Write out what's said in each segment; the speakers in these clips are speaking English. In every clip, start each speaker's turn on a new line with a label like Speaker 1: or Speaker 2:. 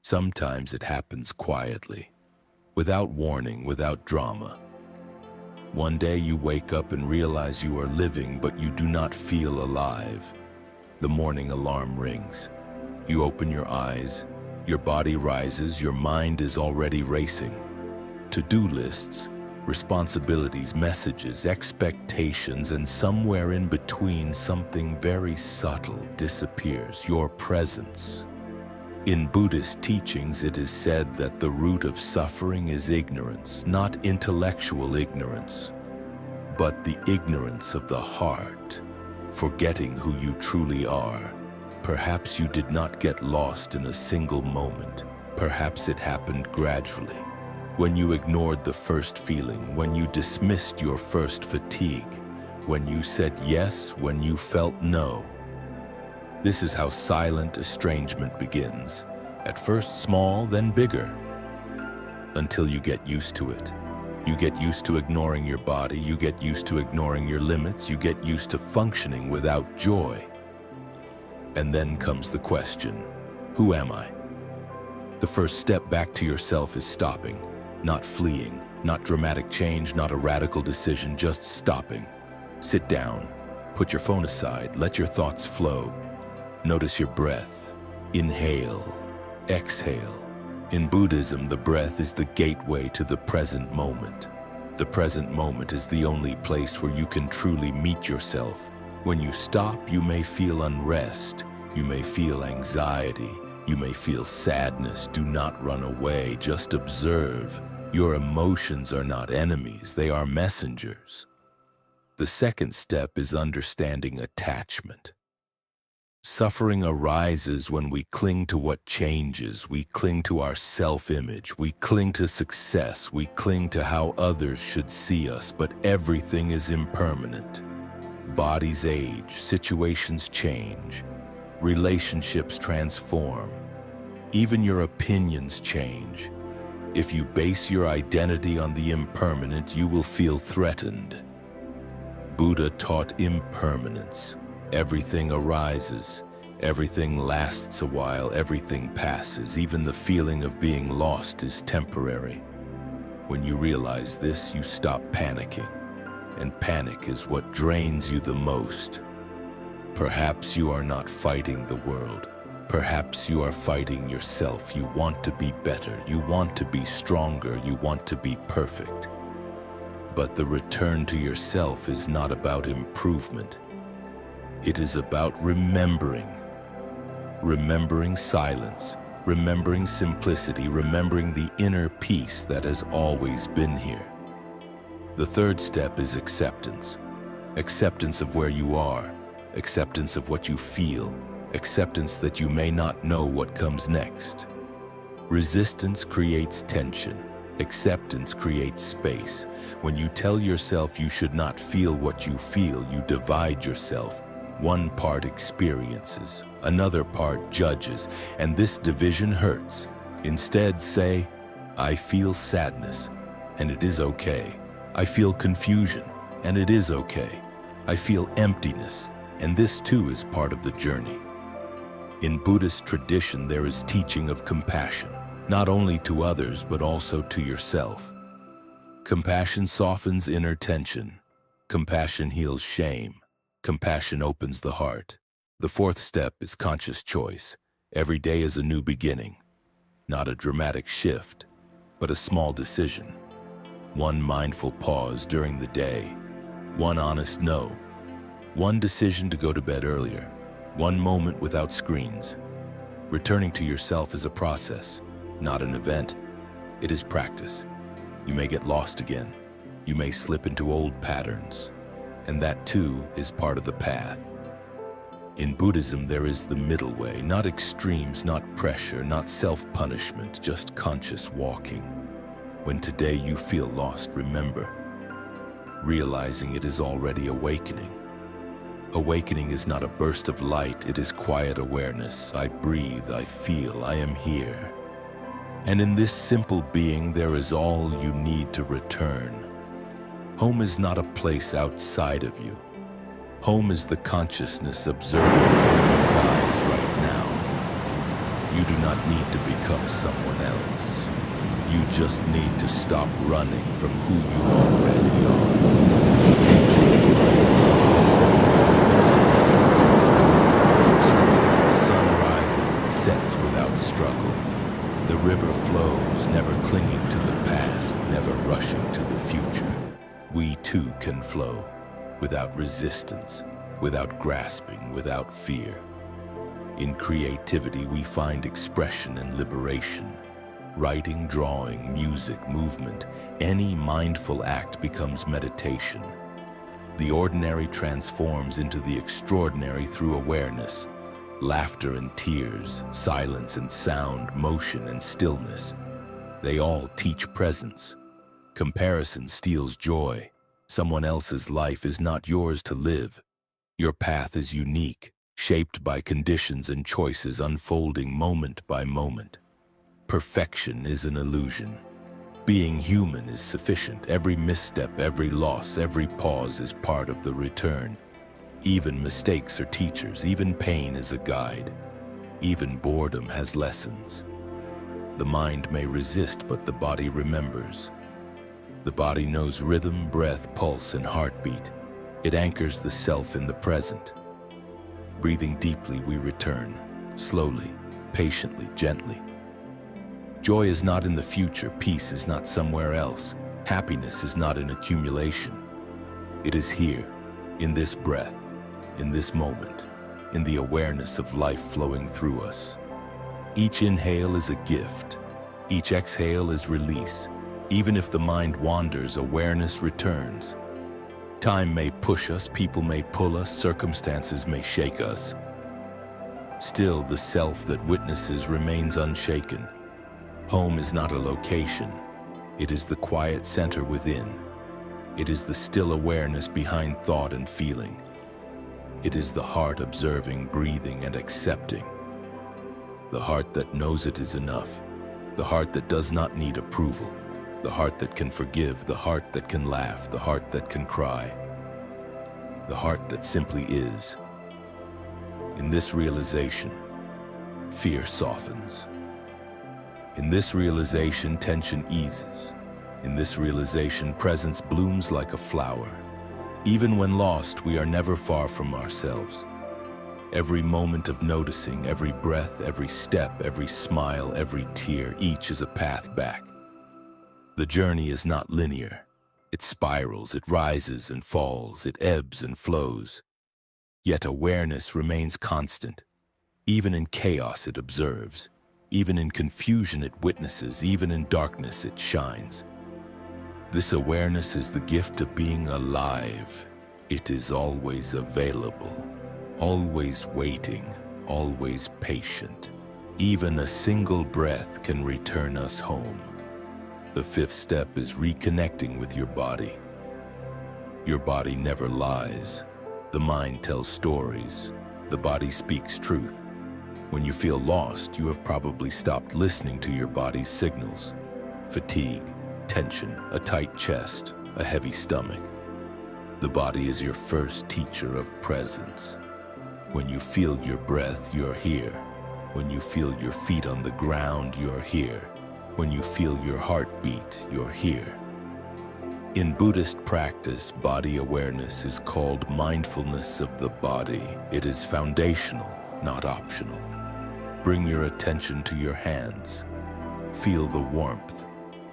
Speaker 1: Sometimes it happens quietly, without warning, without drama. One day you wake up and realize you are living, but you do not feel alive. The morning alarm rings. You open your eyes, your body rises, your mind is already racing. To-do lists, responsibilities, messages, expectations, and somewhere in between something very subtle disappears, your presence. In Buddhist teachings, it is said that the root of suffering is ignorance, not intellectual ignorance, but the ignorance of the heart, forgetting who you truly are. Perhaps you did not get lost in a single moment. Perhaps it happened gradually. When you ignored the first feeling, when you dismissed your first fatigue, when you said yes, when you felt no. This is how silent estrangement begins. At first small, then bigger, until you get used to it. You get used to ignoring your body, you get used to ignoring your limits, you get used to functioning without joy. And then comes the question, who am I? The first step back to yourself is stopping, not fleeing, not dramatic change, not a radical decision, just stopping. Sit down, put your phone aside, let your thoughts flow. Notice your breath. Inhale, exhale. In Buddhism, the breath is the gateway to the present moment. The present moment is the only place where you can truly meet yourself. When you stop, you may feel unrest, you may feel anxiety, you may feel sadness. Do not run away, just observe. Your emotions are not enemies, they are messengers. The second step is understanding attachment. Suffering arises when we cling to what changes, we cling to our self-image, we cling to success, we cling to how others should see us, but everything is impermanent. Bodies age, situations change, relationships transform, even your opinions change. If you base your identity on the impermanent, you will feel threatened. Buddha taught impermanence. Everything arises, everything lasts a while, everything passes. Even the feeling of being lost is temporary. When you realize this, you stop panicking, and panic is what drains you the most. Perhaps you are not fighting the world. Perhaps you are fighting yourself. You want to be better, you want to be stronger, you want to be perfect. But the return to yourself is not about improvement. It is about remembering. Remembering silence, remembering simplicity, remembering the inner peace that has always been here. The third step is acceptance. Acceptance of where you are, acceptance of what you feel, acceptance that you may not know what comes next. Resistance creates tension. Acceptance creates space. When you tell yourself you should not feel what you feel, you divide yourself. One part experiences, another part judges, and this division hurts. Instead, say, I feel sadness, and it is okay. I feel confusion, and it is okay. I feel emptiness, and this too is part of the journey. In Buddhist tradition, there is teaching of compassion, not only to others, but also to yourself. Compassion softens inner tension. Compassion heals shame. Compassion opens the heart. The fourth step is conscious choice. Every day is a new beginning. Not a dramatic shift, but a small decision. One mindful pause during the day. One honest no. One decision to go to bed earlier. One moment without screens. Returning to yourself is a process, not an event. It is practice. You may get lost again. You may slip into old patterns. And that too is part of the path. In Buddhism, there is the middle way, not extremes, not pressure, not self-punishment, just conscious walking. When today you feel lost, remember, realizing it is already awakening. Awakening is not a burst of light, it is quiet awareness. I breathe, I feel, I am here. And in this simple being, there is all you need to return. Home is not a place outside of you. Home is the consciousness observing through these eyes right now. You do not need to become someone else. You just need to stop running from who you already are. Nature reminds us of the same truths. The wind moves freely, the sun rises and sets without struggle. The river flows, never clinging to the past, never rushing to the future. We too can flow, without resistance, without grasping, without fear. In creativity, we find expression and liberation. Writing, drawing, music, movement, any mindful act becomes meditation. The ordinary transforms into the extraordinary through awareness. Laughter and tears, silence and sound, motion and stillness. They all teach presence. Comparison steals joy. Someone else's life is not yours to live. Your path is unique, shaped by conditions and choices unfolding moment by moment. Perfection is an illusion. Being human is sufficient. Every misstep, every loss, every pause is part of the return. Even mistakes are teachers. Even pain is a guide. Even boredom has lessons. The mind may resist, but the body remembers. The body knows rhythm, breath, pulse, and heartbeat. It anchors the self in the present. Breathing deeply, we return, slowly, patiently, gently. Joy is not in the future. Peace is not somewhere else. Happiness is not in accumulation. It is here, in this breath, in this moment, in the awareness of life flowing through us. Each inhale is a gift. Each exhale is release. Even if the mind wanders, awareness returns. Time may push us, people may pull us, circumstances may shake us. Still, the self that witnesses remains unshaken. Home is not a location. It is the quiet center within. It is the still awareness behind thought and feeling. It is the heart observing, breathing, and accepting. The heart that knows it is enough. The heart that does not need approval. The heart that can forgive. The heart that can laugh. The heart that can cry. The heart that simply is. In this realization, fear softens. In this realization, tension eases. In this realization, presence blooms like a flower. Even when lost, we are never far from ourselves. Every moment of noticing, every breath, every step, every smile, every tear, each is a path back. The journey is not linear. It spirals, it rises and falls, it ebbs and flows. Yet awareness remains constant. Even in chaos, it observes. Even in confusion, it witnesses. Even in darkness, it shines. This awareness is the gift of being alive. It is always available, always waiting, always patient. Even a single breath can return us home. The fifth step is reconnecting with your body. Your body never lies. The mind tells stories. The body speaks truth. When you feel lost, you have probably stopped listening to your body's signals. Fatigue, tension, a tight chest, a heavy stomach. The body is your first teacher of presence. When you feel your breath, you're here. When you feel your feet on the ground, you're here. When you feel your heartbeat, you're here. In Buddhist practice, body awareness is called mindfulness of the body. It is foundational, not optional. Bring your attention to your hands. Feel the warmth,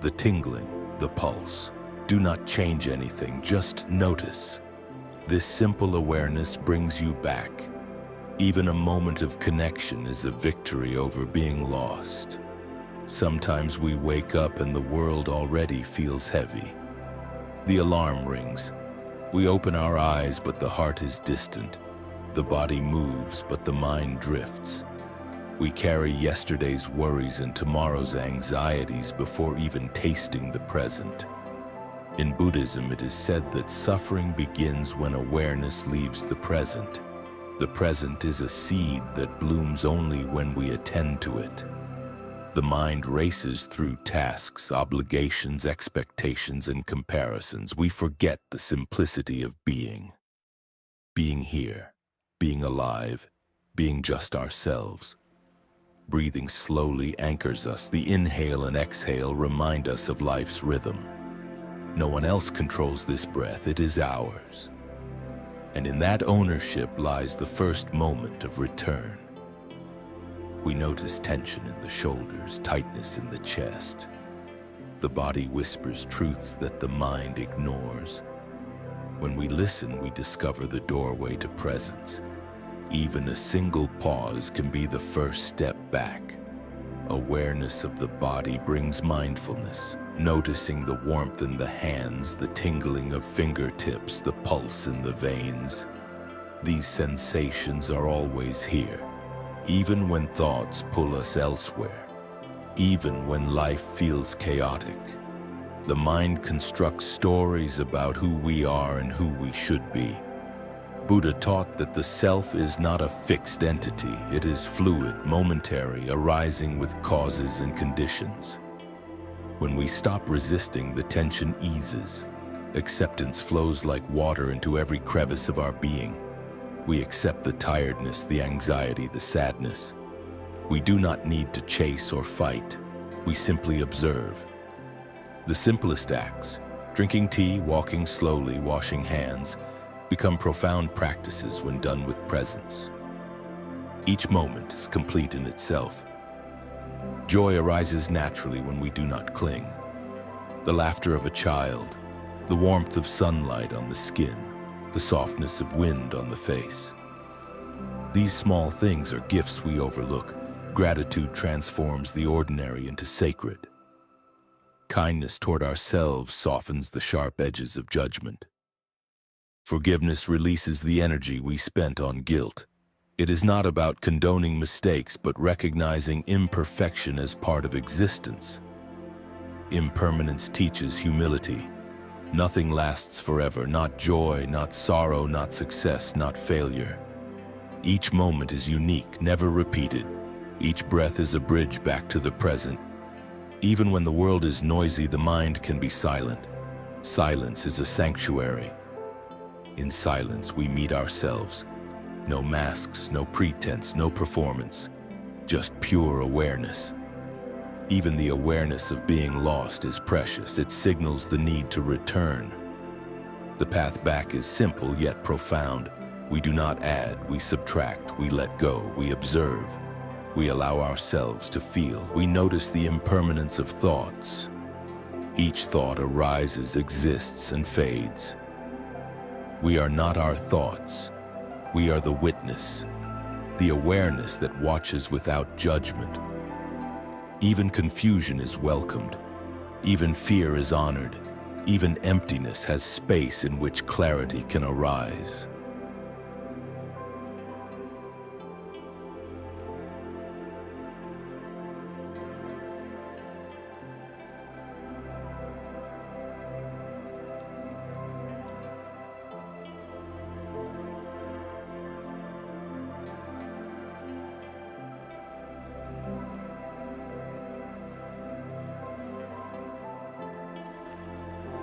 Speaker 1: the tingling, the pulse. Do not change anything, just notice. This simple awareness brings you back. Even a moment of connection is a victory over being lost. Sometimes we wake up and the world already feels heavy. The alarm rings. We open our eyes, but the heart is distant. The body moves, but the mind drifts. We carry yesterday's worries and tomorrow's anxieties before even tasting the present. In Buddhism, it is said that suffering begins when awareness leaves the present. The present is a seed that blooms only when we attend to it. The mind races through tasks, obligations, expectations, and comparisons. We forget the simplicity of being. Being here, being alive, being just ourselves. Breathing slowly anchors us. The inhale and exhale remind us of life's rhythm. No one else controls this breath, it is ours. And in that ownership lies the first moment of return. We notice tension in the shoulders, tightness in the chest. The body whispers truths that the mind ignores. When we listen, we discover the doorway to presence. Even a single pause can be the first step back. Awareness of the body brings mindfulness, noticing the warmth in the hands, the tingling of fingertips, the pulse in the veins. These sensations are always here, even when thoughts pull us elsewhere, even when life feels chaotic. The mind constructs stories about who we are and who we should be. Buddha taught that the self is not a fixed entity. It is fluid, momentary, arising with causes and conditions. When we stop resisting, the tension eases. Acceptance flows like water into every crevice of our being. We accept the tiredness, the anxiety, the sadness. We do not need to chase or fight. We simply observe. The simplest acts, drinking tea, walking slowly, washing hands, become profound practices when done with presence. Each moment is complete in itself. Joy arises naturally when we do not cling. The laughter of a child, the warmth of sunlight on the skin, the softness of wind on the face. These small things are gifts we overlook. Gratitude transforms the ordinary into sacred. Kindness toward ourselves softens the sharp edges of judgment. Forgiveness releases the energy we spent on guilt. It is not about condoning mistakes, but recognizing imperfection as part of existence. Impermanence teaches humility. Nothing lasts forever, not joy, not sorrow, not success, not failure. Each moment is unique, never repeated. Each breath is a bridge back to the present. Even when the world is noisy, the mind can be silent. Silence is a sanctuary. In silence, we meet ourselves. No masks, no pretense, no performance, just pure awareness. Even the awareness of being lost is precious. It signals the need to return. The path back is simple yet profound. We do not add, we subtract, we let go, we observe. We allow ourselves to feel. We notice the impermanence of thoughts. Each thought arises, exists, and fades. We are not our thoughts. We are the witness, the awareness that watches without judgment. Even confusion is welcomed. Even fear is honored. Even emptiness has space in which clarity can arise.